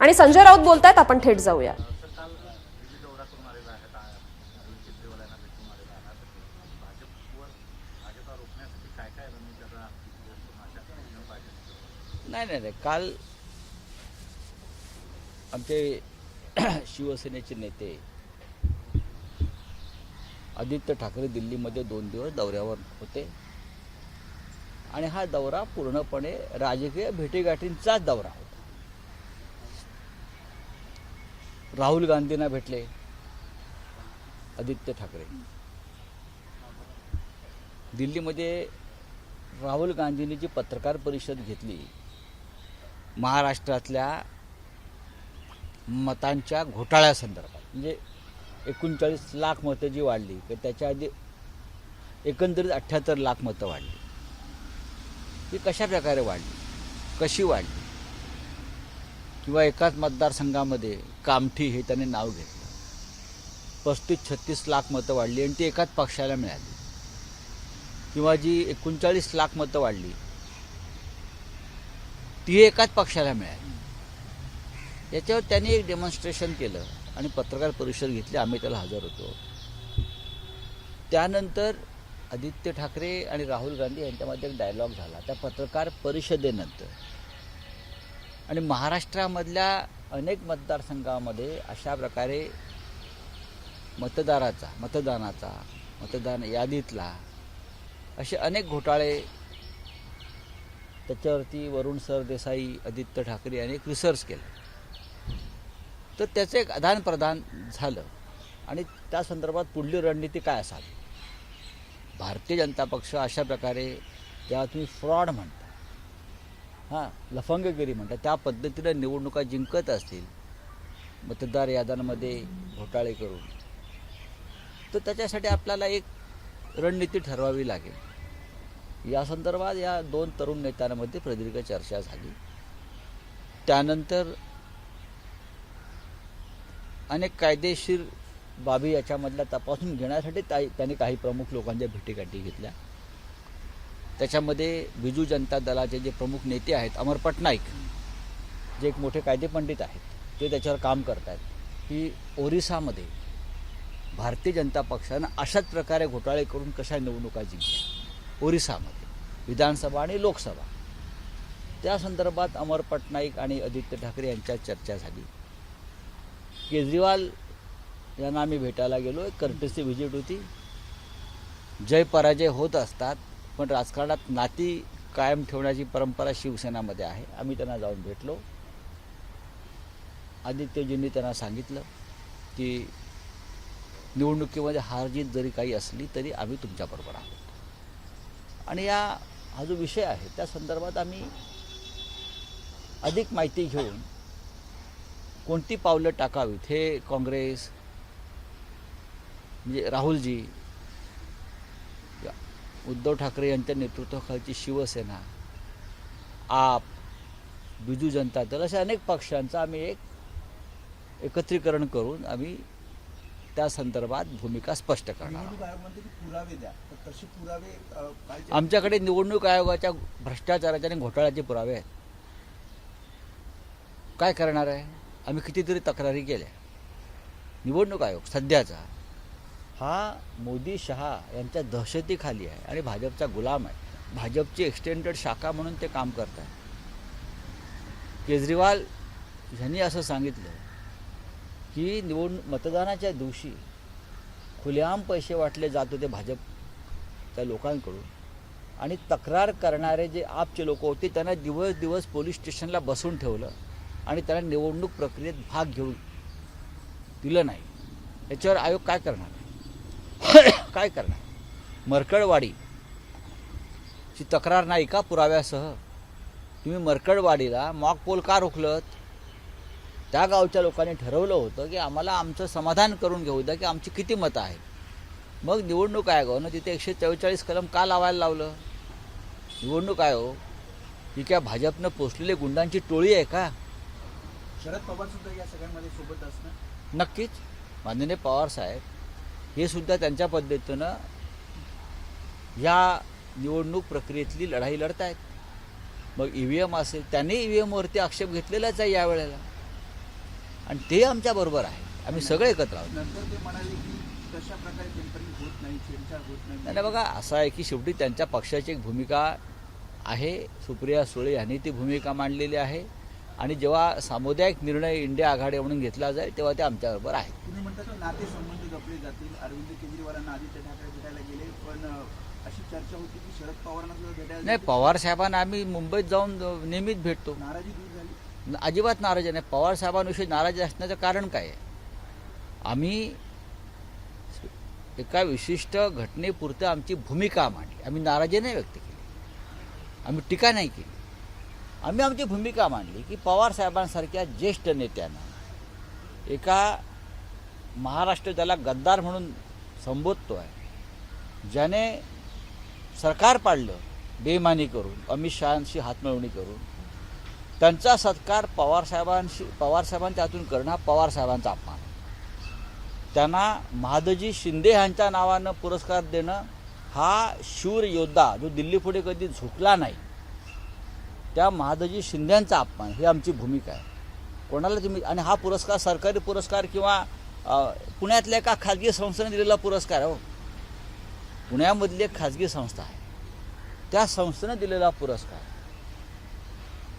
आणि संजय राऊत बोलतायत, आपण थेट जाऊया. नाही, काल आमचे शिवसेनेचे नेते आदित्य ठाकरे दिल्लीमध्ये 2 दिवस दौऱ्यावर होते आणि हा दौरा पूर्णपणे राजकीय भेटीगाठींचाच दौरा होता. राहुल गांधींना भेटले आदित्य ठाकरे. दिल्लीमध्ये राहुल गांधींनी जी पत्रकार परिषद घेतली, महाराष्ट्रातल्या मतांच्या घोटाळ्यासंदर्भात, म्हणजे 39 लाख मतं जी वाढली, तर त्याच्या आधी एकंदरीत 78 लाख मतं वाढली. ती कशा प्रकारे वाढली, कशी वाढली, किंवा एकाच मतदारसंघामध्ये कामठी हे त्याने नाव घेतलं, 35-36 लाख मतं वाढली आणि ती एकाच पक्षाला मिळाली. किंवा जी 39 लाख मतं वाढली ती एकाच पक्षाला मिळाली. याच्यावर त्यांनी एक डेमॉन्स्ट्रेशन केलं आणि पत्रकार परिषद घेतली. आम्ही त्याला हजर होतो. त्यानंतर आदित्य ठाकरे आणि राहुल गांधी यांच्यामध्ये एक डायलॉग झाला त्या पत्रकार परिषदेनंतर. आणि महाराष्ट्रामधल्या अनेक मतदारसंघामध्ये अशा प्रकारे मतदान यादीतला असे अनेक घोटाळे, त्याच्यावरती वरुण सरदेसाई, आदित्य ठाकरे यांनी एक रिसर्च केलं. तर त्याचं एक आदानप्रदान झालं आणि त्या संदर्भात पुढली रणनीती काय असावी. भारतीय जनता पक्ष अशा प्रकारे, ज्याला तुम्ही फ्रॉड म्हणता, लफंगगिरी म्हणता, त्या पद्धतीनं निवडणुका जिंकत असतील मतदार याद्यांमध्ये घोटाळे करून, तर त्याच्यासाठी आपल्याला एक रणनीती ठरवावी लागेल. या संदर्भात या 2 तरुण नेत्यांमध्ये प्रदीर्घ चर्चा झाली. त्यानंतर अनेक कायदेशीर बाबी याच्यामधल्या तपासून घेण्यासाठी त्यांनी काही प्रमुख लोकांच्या भेटीगाठी घेतल्या. त्याच्यामध्ये बिजू जनता दलाचे जे प्रमुख नेते आहेत, अमर पटनाईक, जे एक मोठे कायदेपंडित आहेत, ते त्याच्यावर काम करत आहेत की ओरिसामध्ये भारतीय जनता पक्षानं अशाच प्रकारे घोटाळे करून कशा निवडणुका जिंकल्या ओरिसामध्ये, विधानसभा आणि लोकसभा. त्या संदर्भात अमर पटनाईक आणि आदित्य ठाकरे यांच्यात चर्चा झाली. केजरीवाल यांना आम्ही भेटायला गेलो. एक कर्टसी व्हिजिट होती. जय पराजय होत असतात, पण राजकारणात नाती कायम ठेवण्याची परंपरा शिवसेनामध्ये आहे. आम्ही त्यांना जाऊन भेटलो. आदित्यजींनी त्यांना सांगितलं की निवडणुकीमध्ये हारजीत जरी काही असली तरी आम्ही तुमच्याबरोबर आहोत. आणि हा जो विषय आहे त्या संदर्भात आम्ही अधिक माहिती घेऊन कोणती पावलं टाकावीत हे काँग्रेस, म्हणजे राहुलजी, उद्धव ठाकरे यांच्या नेतृत्वाखालची शिवसेना, आप, बिजू जनता दल, अशा अनेक पक्षांचं आम्ही एक एकत्रीकरण करून आम्ही त्या संदर्भात भूमिका स्पष्ट करणार आहोत. आमच्याकडे निवडणूक आयोगाच्या भ्रष्टाचाराच्या आणि घोटाळ्याचे पुरावे आहेत. काय करणार आहे? आम्ही कितीतरी तक्रारी केल्या. निवडणूक आयोग सध्याचा हा मोदी शहा यांच्या दहशतीखाली आहे आणि भाजपचा गुलाम आहे. भाजपची एक्सटेंडेड शाखा म्हणून ते काम करत आहे. केजरीवाल यांनी असं सांगितलं की मतदानाच्या दिवशी खुलेआम पैसे वाटले जात होते भाजपच्या लोकांकडून आणि तक्रार करणारे जे आपचे लोक होते त्यांना दिवस पोलीस स्टेशनला बसवून ठेवलं आणि त्यांना निवडणूक प्रक्रियेत भाग घेऊ दिलं नाही. याच्यावर आयोग काय करणार? काय करणार? मरकडवाडीची तक्रार नाही का पुराव्यासह? तुम्ही मरकडवाडीला मॉक पोल का रोखलत? त्या गावच्या लोकांनी ठरवलं होतं की आम्हाला आमचं समाधान करून घेऊ द्या की आमची किती मतं आहेत. मग निवडणूक आयोगानं तिथे 144 कलम का लावायला लावलं? निवडणूक आयोग ही काय भाजपनं पोचलेले गुंडांची टोळी आहे का? शरद पवार सुद्धा या सगळ्यांमध्ये सोबत असणं? नक्कीच. माननीय पवार साहेब हे सुद्धा त्यांच्या पद्धतीनं या निवडणूक प्रक्रियेतली लढाई लढत आहेत. मग EVM असेल, त्यांनी EVMवरती आक्षेप घेतलेलाच आहे यावेळेला. आणि ते आमच्याबरोबर आहे. आम्ही सगळे एकत्र आहोत. नंतर ते म्हणाले की तशा प्रकारे टेम्परिंग होत नाही, छेडछाड होत नाही. नाही बघा, असं आहे की शेवटी त्यांच्या पक्षाची एक भूमिका आहे. सुप्रिया सुळे यांनी ती भूमिका मांडलेली आहे आणि जेव्हा सामुदायिक निर्णय इंडिया आघाडी म्हणून घेतला जाईल तेव्हा ते आमच्याबरोबर आहेत. तुम्ही म्हणता की नातेसंबंध जपले जातील. अरविंद केजरीवालांना आदित्य ठाकरे भेटायला गेले, पण अशी चर्चा होती की शरद पवारांना सुद्धा भेटायला नाही, जातील. पवार साहेबांना आम्ही मुंबईत जाऊन नेहमीच भेटतो. नाराजी दूर झाली. अजिबात नाराजी नाही. पवार साहेबांविषयी नाराजी असण्याचं कारण काय आहे? आम्ही एका विशिष्ट घटनेपुरतं आमची भूमिका मांडली. आम्ही नाराजी नाही व्यक्त केली, आम्ही टीका नाही केली. आम्ही आमची भूमिका मांडली की पवार साहेबांसारख्या ज्येष्ठ नेत्यांना एका महाराष्ट्र ज्याला गद्दार म्हणून संबोधतो आहे, ज्याने सरकार पाडलं बेईमानी करून, अमित शहांशी हातमिळवणी करून, त्यांचा सत्कार पवारसाहेबांच्या हातून करणं हा पवारसाहेबांचा अपमान. त्यांना महादजी शिंदे यांच्या नावानं पुरस्कार देणं हा शूर योद्धा जो दिल्ली पुढे कधी झुकला नाही, त्या महादजी शिंदेंचा अपमान, ही आमची भूमिका आहे. कोणाला तुम्ही, आणि हा पुरस्कार सरकारी पुरस्कार किंवा पुण्यातल्या एका खाजगी संस्थेने दिलेला पुरस्कार आहे. हो, पुण्यामधली एक खाजगी संस्था आहे, त्या संस्थेने दिलेला पुरस्कार.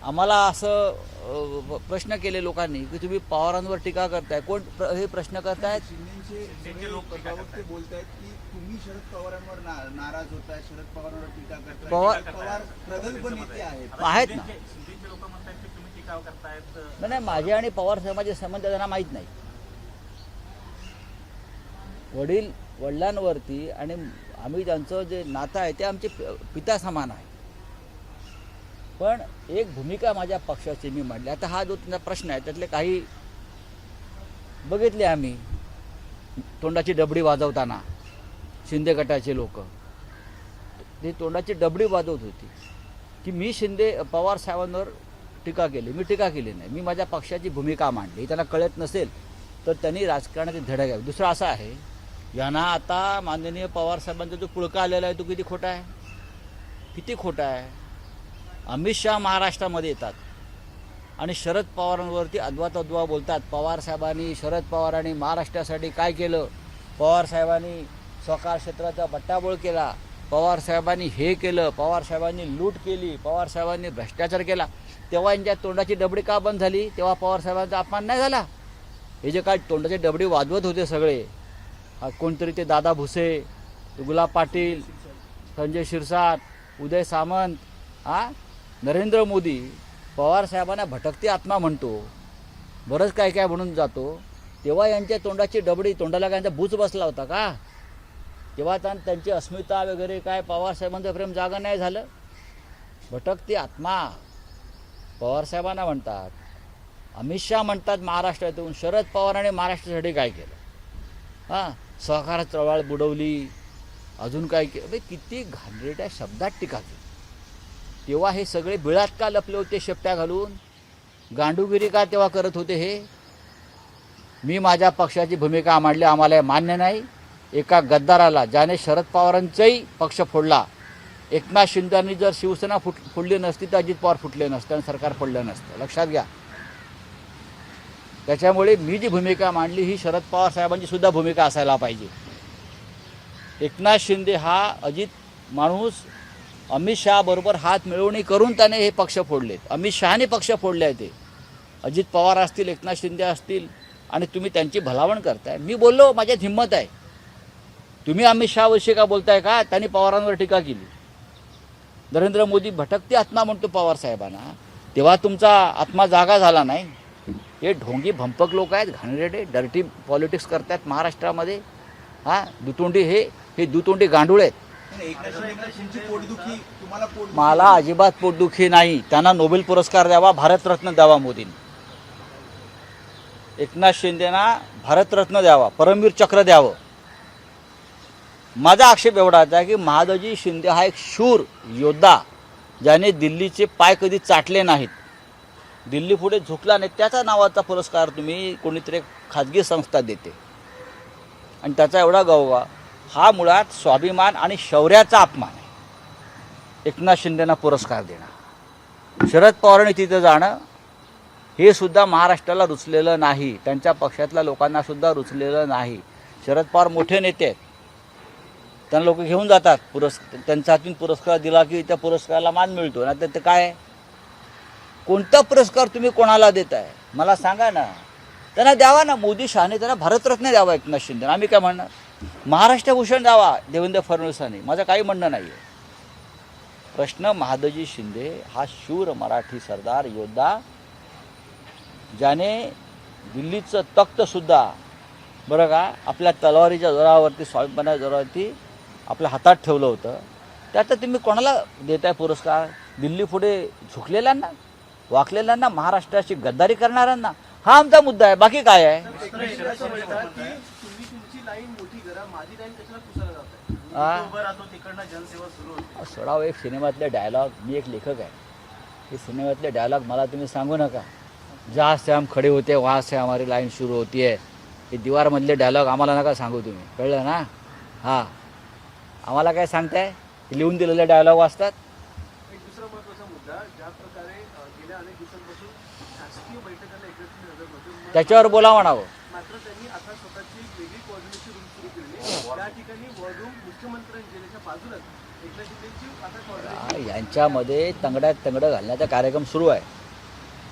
आम्हाला असं प्रश्न केले लोकांनी की तुम्ही पवारांवर टीका करताय. कोण हे प्रश्न करतायत? शिंदेचे लोक प्रवक्ते बोलतायत की तुम्ही शरद पवारांवर नाराज होताय, शरद पवारांवर टीका करताय. पवार प्रगल्भ नेते आहेत ना. शिंदेचे लोक म्हणतात की तुम्ही टीका करतायत. नाही, माझे आणि पवार साहेबांचे संबंध त्यांना माहीत नाही. वडिलांवरती आणि आम्ही त्यांचं जे नातं आहे ते आमचे पिता समान आहे. पण एक भूमिका माझ्या पक्षाची मी मांडली. आता हा जो तुमचा प्रश्न आहे त्यातले काही बघितले आम्ही, तोंडाची डबडी वाजवताना शिंदे गटाचे लोक ते तोंडाची डबडी वाजवत होती की मी पवार साहेबांवर टीका केली. मी टीका केली नाही, मी माझ्या पक्षाची भूमिका मांडली. त्यांना कळत नसेल तर त्यांनी राजकारणाचे धडा घ्यावे. दुसरं असं आहे, यांना आता माननीय पवार साहेबांचा जो पुळका आलेला आहे तो किती खोटा आहे, किती खोटा आहे. अमित शहा महाराष्ट्रामध्ये येतात आणि शरद पवारांवरती अद्वा बोलतात. पवार साहेबांनी, शरद पवारांनी महाराष्ट्रासाठी काय केलं, पवार साहेबांनी सहकार क्षेत्राचा बट्टाबोळ केला, पवार साहेबांनी हे केलं, पवार साहेबांनी लूट केली, पवार साहेबांनी भ्रष्टाचार केला. तेव्हा यांच्या तोंडाची डबडी का बंद झाली? तेव्हा पवार साहेबांचा अपमान नाही झाला. हे जे काय तोंडाची डबडी वाजवत होते सगळे, कोणतरी ते दादा भुसे, गुलाब पाटील, संजय शिरसाट, उदय सामंत, नरेंद्र मोदी, पवार साहेबांना भटकती आत्मा म्हणतो, बरंच काय काय म्हणून जातो. तेव्हा यांच्या तोंडाची डबडी, तोंडाला काय बूच बसला होता का? तेव्हा त्यांची अस्मिता वगैरे काय पवार साहेबांचं प्रेम जागा नाही झालं. भटकती आत्मा पवार साहेबांना म्हणतात. अमित शहा म्हणतात महाराष्ट्रातून, शरद पवारांनी महाराष्ट्रासाठी काय केलं, सहकार चळवळ बुडवली, अजून काय केलं, किती घाणेरड्या शब्दात टीका केली. तेव्हा हे सगळे बिळात का लपले होते शेपट्या घालून, गांडूगिरी का तेव्हा करत होते? हे मी माझ्या पक्षाची भूमिका मांडली, आम्हाला हे मान्य नाही. एका गद्दाराला, ज्याने शरद पवारांचाही पक्ष फोडला, एकनाथ शिंदेंनी जर शिवसेना फोडली नसती तर अजित पवार फुटले नसते आणि सरकार पडलं नसतं, लक्षात घ्या. त्याच्यामुळे मी जी भूमिका मांडली ही शरद पवार साहेबांची सुद्धा भूमिका असायला पाहिजे. एकनाथ शिंदे हा अजित माणूस अमित शहाबरोबर हात मिळवणी करून त्याने हे पक्ष फोडलेत. अमित शहाने पक्ष फोडले आहे ते. अजित पवार असतील, एकनाथ शिंदे असतील, आणि तुम्ही त्यांची भलावण करताय. मी बोललो, माझ्यात हिंमत आहे. तुम्ही अमित शहाविषयी का बोलताय का? त्यांनी पवारांवर टीका केली. नरेंद्र मोदी भटकती आत्मा म्हणतो पवार साहेबांना, तेव्हा तुमचा आत्मा जागा झाला नाही. हे ढोंगी भंपक लोक आहेत, घाणेरडे, डर्टी पॉलिटिक्स करतात महाराष्ट्रामध्ये. दुतोंडी, हे दुतोंडी गांडूळ आहेत. मला अजिबात पोटदुखी नाही. त्यांना नोबेल पुरस्कार द्यावा, भारतरत्न द्यावा मोदींनी. एकनाथ शिंदेना भारतरत्न द्यावा, परमवीर चक्र द्यावं. माझा आक्षेप एवढाच आहे की महादजी शिंदे हा एक शूर योद्धा, ज्याने दिल्लीचे पाय कधी चाटले नाहीत, दिल्ली पुढे झुकला नाही, त्याच्या नावाचा पुरस्कार तुम्ही कोणीतरी खाजगी संस्था देते आणि त्याचा एवढा गौरव, हा मुळात स्वाभिमान आणि शौर्याचा अपमान आहे. एकनाथ शिंदेना पुरस्कार देणं, शरद पवारांनी तिथे जाणं हे सुद्धा महाराष्ट्राला रुचलेलं नाही, त्यांच्या पक्षातल्या लोकांना सुद्धा रुचलेलं नाही. शरद पवार मोठे नेते आहेत, त्यांना लोक घेऊन जातात, त्यांच्या हातून पुरस्कार दिला की त्या पुरस्काराला मान मिळतो. नाही तर ते काय, कोणता पुरस्कार तुम्ही कोणाला देताय मला सांगा ना. त्यांना द्यावा ना, मोदी शहाने त्यांना भारतरत्न द्यावा एकनाथ शिंदे. आम्ही काय म्हणणार, महाराष्ट्र भूषण द्यावा देवेंद्र फडणवीसांनी, माझं काही म्हणणं नाही आहे. प्रश्न महादजी शिंदे हा शूर मराठी सरदार योद्धा, ज्याने दिल्लीचं तख्तसुद्धा बरं का आपल्या तलवारीच्या जोरावरती, स्वाभिमानाच्या जोरावरती आपल्या हातात ठेवलं होतं. त्यात तुम्ही कोणाला देताय पुरस्कार? दिल्ली पुढे झुकलेल्यांना, वाकलेल्यांना, महाराष्ट्राची गद्दारी करणाऱ्यांना. हा आमचा मुद्दा आहे, बाकी काय आहे. सोडाव एक सिनेमातले डायलॉग, मी एक लेखक आहे, हे सिनेमातले डायलॉग मला तुम्ही सांगू नका. जहाँ से हम खडे होते वहाँ से हमारी लाईन सुरू होती है. हे दीवारमधले डायलॉग आम्हाला नका सांगू तुम्ही, कळलं ना. हां, आम्हाला काय सांगताय, लिहून दिलेले डायलॉग वाचतात. एक दुसरा महत्त्वाचा मुद्दा, ज्या प्रकारे गेल्या अनेक दिवसांपासून शासकीय बैठकांना एकत्रित नजर होते, त्याच्यावर बोला म्हणावं. मात्र त्यांनी आता स्वतःची एक वेगळी कोऑर्डिनेशन रूम सुरू केली. त्या ठिकाणी वॉर रूम मुख्यमंत्र्यांच्या बाजूलाच एकनाथ शिंदेची आता कोऑर्डिनेशन. यांच्यामध्ये तंगड्यात तंगडं घालण्याचा कार्यक्रम सुरू आहे.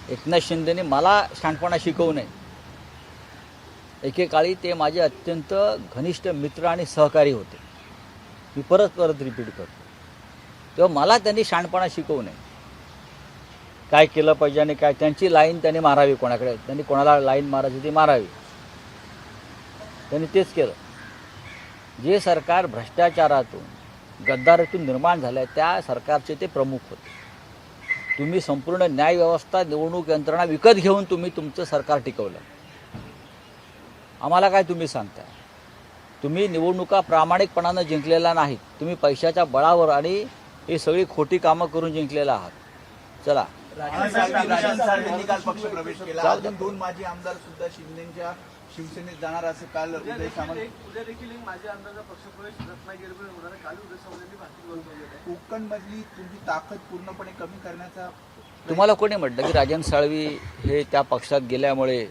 एकनाथ शिंदेने मला शहाणपणा शिकवू नये. एकेकाळी ते माझे अत्यंत घनिष्ठ मित्र आणि सहकारी होते. मी परत रिपीट करतो, तेव्हा मला त्यांनी शहाणपणा शिकवू नये. काय केलं पाहिजे आणि काय, त्यांची लाईन त्यांनी मारावी, कोणाकडे त्यांनी कोणाला लाईन मारायची ती मारावी. त्यांनी तेच केलं. जे सरकार भ्रष्टाचारातून, गद्दारीतून निर्माण झालं आहे त्या सरकारचे ते प्रमुख होते. तुम्ही संपूर्ण न्यायव्यवस्था, निवडणूक यंत्रणा विकत घेऊन तुम्ही तुमचं सरकार टिकवलं. आम्हाला काय तुम्ही सांगताय? तुम्ही निवडणुका प्रामाणिकपणानं जिंकलेला नाहीत, तुम्ही पैशाच्या बळावर आणि ही सगळी खोटी कामं करून जिंकलेला आहात. चला, राजन साळवींनी काल पक्ष प्रवेश केला. अजून 2 माजी आमदार सुद्धा शिंदेच्या शिवसेनेत जाणार असं काल उदय सामंत. उद्या देखील एक माझ्या अंदाजा पक्षप्रवेश रत्नागिरीमध्ये होणार आहे. काल उदय सामंतांनी भाषण बोलत आहे. कोकणमधली तुमची ताकद पूर्णपणे कमी करण्याचा तुम्हाला कोणी म्हटलं की राजन साळवी हे त्या पक्षात गेल्यामुळे?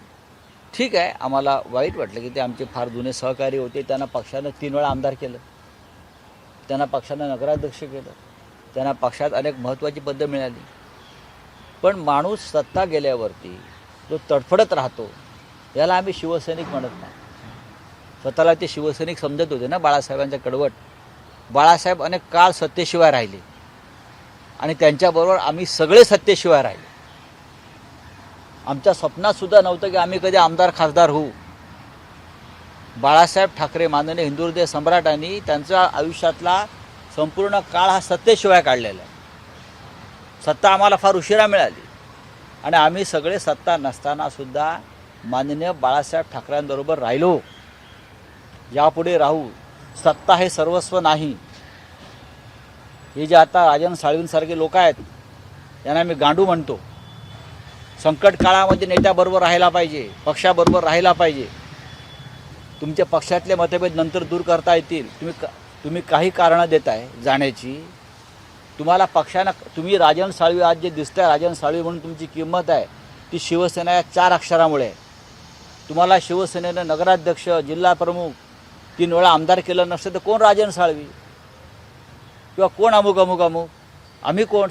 ठीक आहे, आम्हाला वाईट वाटलं की ते आमचे फार जुने सहकारी होते. त्यांना पक्षानं 3 वेळा आमदार केलं, त्यांना पक्षानं नगराध्यक्ष केलं, त्यांना पक्षात अनेक महत्त्वाची पदं मिळाली. पण माणूस सत्ता गेल्यावरती जो तडफडत राहतो याला आम्ही शिवसैनिक म्हणत नाही. स्वतःला ते शिवसैनिक समजत होते ना, बाळासाहेबांच्या कडवट. बाळासाहेब अनेक काळ सत्तेशिवाय राहिले आणि त्यांच्याबरोबर आम्ही सगळे सत्तेशिवाय राहिले. आमच्या स्वप्नातसुद्धा नव्हतं की आम्ही कधी आमदार खासदार होऊ. बाळासाहेब ठाकरे, माननीय हिंदू हृदय सम्राटांनी त्यांच्या आयुष्यातला संपूर्ण काळ हा सत्तेशिवाय काढलेला आहे. सत्ता आम्हाला फार उशिरा मिळाली आणि आम्ही सगळे सत्ता नसतानासुद्धा माननीय बाळासाहेब ठाकरेंबरोबर राहिलो. यापुढे राहू. सत्ता हे सर्वस्व नाही. हे जे आता राजन साळवींसारखे लोक आहेत यांना मी गांडू म्हणतो. संकट काळामध्ये नेत्याबरोबर राहायला पाहिजे, पक्षाबरोबर राहायला पाहिजे. तुमचे पक्षातले मतभेद नंतर दूर करता येतील. तुम्ही काही कारणं देताय जाण्याची. तुम्हाला पक्षानं, तुम्ही राजन साळवी आज जे दिसतंय राजन साळवी म्हणून तुमची किंमत आहे ती शिवसेना या 4 अक्षरामुळे. तुम्हाला शिवसेनेनं नगराध्यक्ष, जिल्हा प्रमुख 3 वेळा आमदार केलं नसतं तर कोण राजन साळवी किंवा कोण अमुक अमुक अमुक? आम्ही कोण?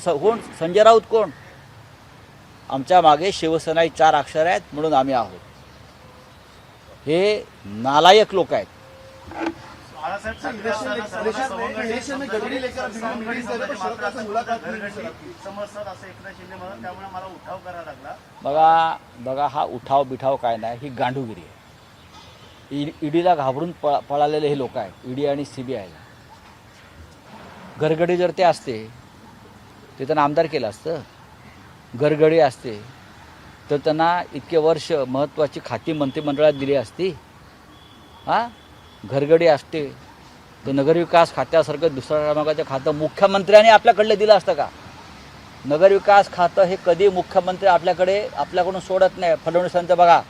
संजय राऊत कोण? आमच्या मागे शिवसेना ही 4 अक्षर आहेत म्हणून आम्ही आहोत. हे नालायक लोक आहेत. बघा हा उठाव बिठाव काय नाही, ही गांडूगिरी आहे. ईडीला घाबरून पळालेले हे लोक आहेत, ईडी आणि सीबीआयला. गरगडी जर ते असते ते त्यांना आमदार केलं असतं. गरगडी असते तर त्यांना इतके वर्ष महत्त्वाची खाती मंत्रिमंडळात दिली असती. हां, घरगडी असते तर नगरविकास खात्यासारखं दुसऱ्या क्रमांकाचं खातं मुख्यमंत्र्यांनी आपल्याकडलं दिलं असतं का? नगरविकास खातं हे कधी मुख्यमंत्री आपल्याकडून सोडत नाही. फडणवीसांचं बघा,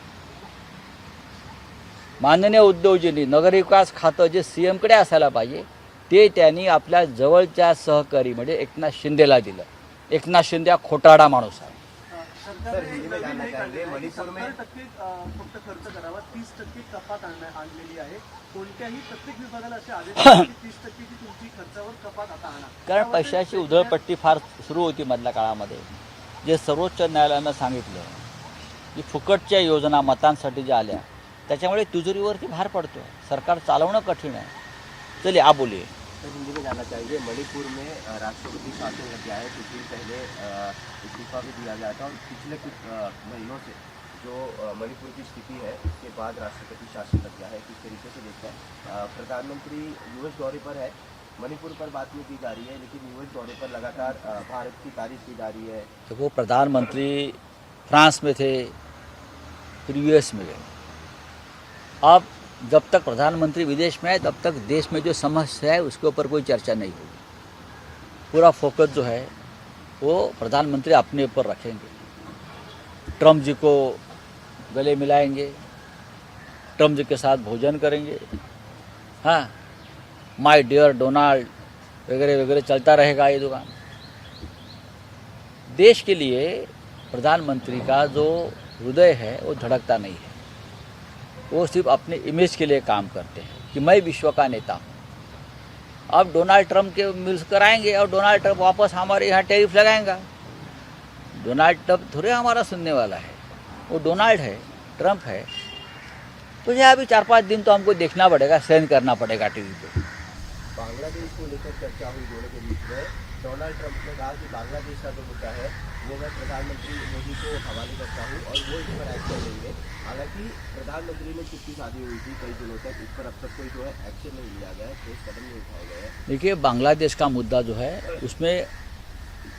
माननीय उद्धवजींनी नगरविकास खातं जे CMकडे असायला पाहिजे ते त्यांनी आपल्या जवळच्या सहकारी म्हणजे एकनाथ शिंदेला दिलं. एकनाथ शिंदे हा खोटारडा माणूस आहे. सरकारने हिंदी में जानना नवीन एक चाहेंगे, आणलेलं आहे. मणिपुर में 70% फक्त खर्च करावा, 30% कपात आणलेली आहे. कोणत्याही प्रत्येक विभागाला असे आदेश आहेत की 30% ची तुमची खर्चावर कपात आता आणा. कारण पैशाची उधळपट्टी फार सुरू होती मधल्या काळामध्ये. जे सर्वोच्च न्यायालयानं सांगितलं की फुकटच्या योजना मतांसाठी ज्या आल्या त्याच्यामुळे तिजोरीवरती भार पडतो. सरकार चालवणं कठीण आहे. चलिए आप बोलिए. सर हिंदी में जानना चाहेंगे, मणिपुर में राष्ट्रपति शासन लग गया है, कुछ दिन पहले इस्तीफा भी दिया गया था और पिछले कुछ महीनों से जो मणिपुर की स्थिति है उसके बाद राष्ट्रपति शासन लग गया है. किस तरीके से देखते हैं? प्रधानमंत्री यूएस दौरे पर है, मणिपुर पर बात नहीं की जा रही है, लेकिन यूएस दौरे पर लगातार भारत की तारीफ की जा रही है. देखो, प्रधानमंत्री फ्रांस में थे, फिर यूएस में गए. अब जब तक प्रधानमंत्री विदेश में है तब तक देश में जो समस्या है उसके ऊपर कोई चर्चा नहीं होगी. पूरा फोकस जो है वो प्रधानमंत्री अपने ऊपर रखेंगे. ट्रम्प जी को गले मिलाएंगे, ट्रम्प जी के साथ भोजन करेंगे, हाँ, माय डियर डोनाल्ड वगैरह वगैरह चलता रहेगा ये दुकान. देश के लिए प्रधानमंत्री का जो हृदय है वो धड़कता नहीं है. वो सिर्फ अपने इमेज के लिए काम करते हैं कि मैं विश्व का नेता हूँ. अब डोनाल्ड ट्रम्प के मिलकर आएंगे और डोनाल्ड ट्रम्प वापस हमारे यहाँ टैरिफ लगाएंगा. डोनाल्ड ट्रम्प थोड़े हमारा सुनने वाला है, वो डोनाल्ड है, ट्रम्प है. तो ये अभी 4-5 दिन तो हमको देखना पड़ेगा, सहन करना पड़ेगा टीवी पे. बांग्लादेश को लेकर चर्चा हुई दोनों के बीच में. डोनाल्ड ट्रंप ने कहा कि बांग्लादेश का जो मुद्दा है वो मैं प्रधानमंत्री मोदी को हवाले करता हूँ और वो इस पर एक्शन लेंगे. हालांकि प्रधानमंत्री ने चिट्ठी शादी हुई थी कई दिनों तक, इस पर अब तक कोई जो है एक्शन नहीं लिया गया है, ठोस कदम नहीं उठाए गए हैं. देखिए, बांग्लादेश का मुद्दा जो है उसमें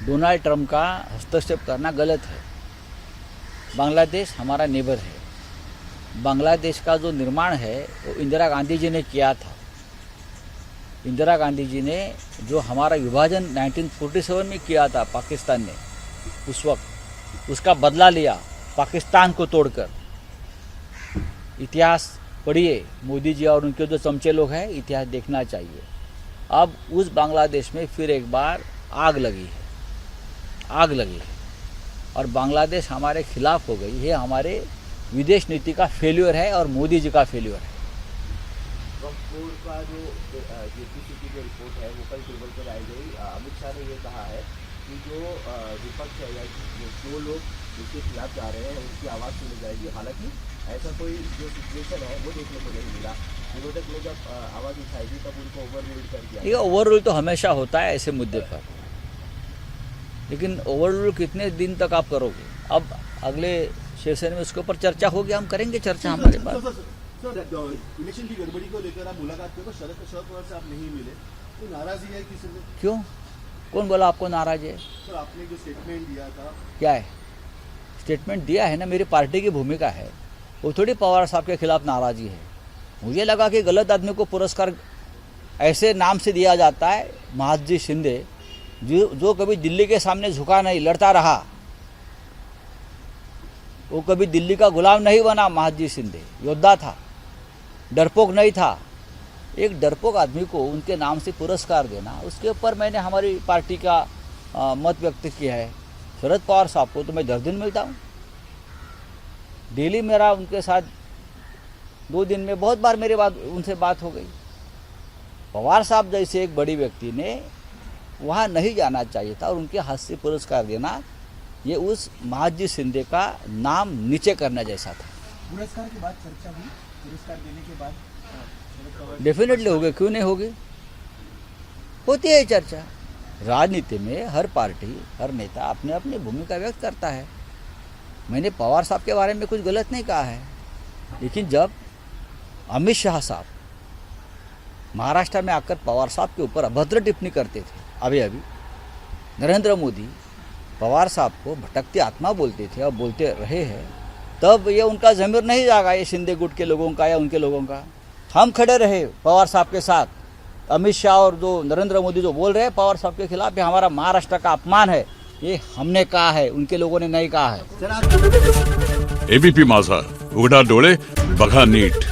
डोनाल्ड ट्रम्प का हस्तक्षेप करना गलत है. बांग्लादेश हमारा नेबर है. बांग्लादेश का जो निर्माण है वो इंदिरा गांधी जी ने किया था. इंदिरा गांधी जी ने जो हमारा विभाजन 1947 में किया था पाकिस्तान ने, उस वक्त उसका बदला लिया पाकिस्तान को तोड़कर. इतिहास पढ़िए, मोदी जी और उनके जो चमचे लोग हैं, इतिहास देखना चाहिए. अब उस बांग्लादेश में फिर एक बार आग लगी है और बांग्लादेश हमारे खिलाफ हो गई. ये हमारे विदेश नीति का फेल्यूर है और मोदी जी का फेल्यूर है. वक्फ बोर्ड का जो जेपीसी की जो रिपोर्ट है वो कल टेबल पर आई गई. अमित शाह ने ये कहा है कि जो विपक्ष है या जो लोग इसके खिलाफ जा रहे हैं उनकी आवाज़ सुनी जाएगी. हालांकि ऐसा कोई जो सिचुएशन है वो देखने को नहीं मिला. विरोधक ने जब आवाज़ उठाई तब उनको ओवररूल कर दिया. ये ओवररूल तो हमेशा होता है ऐसे मुद्दे पर, लेकिन ओवररूल कितने दिन तक आप करोगे? अब अगले सेशन में उसके ऊपर चर्चा होगी, हम करेंगे चर्चा हमारे पास. इलेक्शन की गड़बड़ी को लेकर आप मुलाकात करो, शरद पवार से आप नहीं मिले, तो नाराजगी है किसी से? क्यों? कौन बोला आपको नाराज है? सर आपने जो स्टेटमेंट दिया था, क्या है? स्टेटमेंट दिया है ना, मेरी पार्टी की भूमिका है. वो थोड़ी पवार साहब के खिलाफ नाराज़गी है. मुझे लगा कि गलत आदमी को पुरस्कार ऐसे नाम से दिया जाता है. महादजी शिंदे जो कभी दिल्ली के सामने झुका नहीं, लड़ता रहा, वो कभी दिल्ली का गुलाम नहीं बना. महादजी शिंदे योद्धा था, डरपोक नहीं था. एक डरपोक आदमी को उनके नाम से पुरस्कार देना, उसके ऊपर मैंने हमारी पार्टी का मत व्यक्त किया है. शरद पवार साहब को तो मैं 10 दिन मिलता हूँ. डेली मेरा उनके साथ 2 दिन में बहुत बार मेरी उनसे बात हो गई. पवार साहब जैसे एक बड़ी व्यक्ति ने वहाँ नहीं जाना चाहिए था और उनके हाथ से पुरस्कार देना, ये उस महादजी शिंदे का नाम नीचे करने जैसा था. पुरस्कार के बाद चर्चा हुई, पुरस्कार देने के बाद डेफिनेटली होगी, क्यों नहीं होगी? होती है चर्चा. राजनीति में हर पार्टी, हर नेता अपने अपनी भूमिका व्यक्त करता है. मैंने पवार साहब के बारे में कुछ गलत नहीं कहा है, लेकिन जब अमित शाह साहब महाराष्ट्र में आकर पवार साहब के ऊपर अभद्र टिप्पणी करते थे, अभी नरेंद्र मोदी पवार साहब को भटकती आत्मा बोलते थे और बोलते रहे हैं, तब ये उनका ज़मीर नहीं जागा, ये शिंदे गुट के लोगों का या उनके लोगों का. हम खड़े रहे पवार साहब के साथ. अमित शाह और जो नरेंद्र मोदी जो बोल रहे हैं पवार साहब के खिलाफ, ये हमारा महाराष्ट्र का अपमान है. ये हमने कहा है, उनके लोगों ने नहीं कहा है. एबीपी माझा, उघडा डोळे बघा नीट.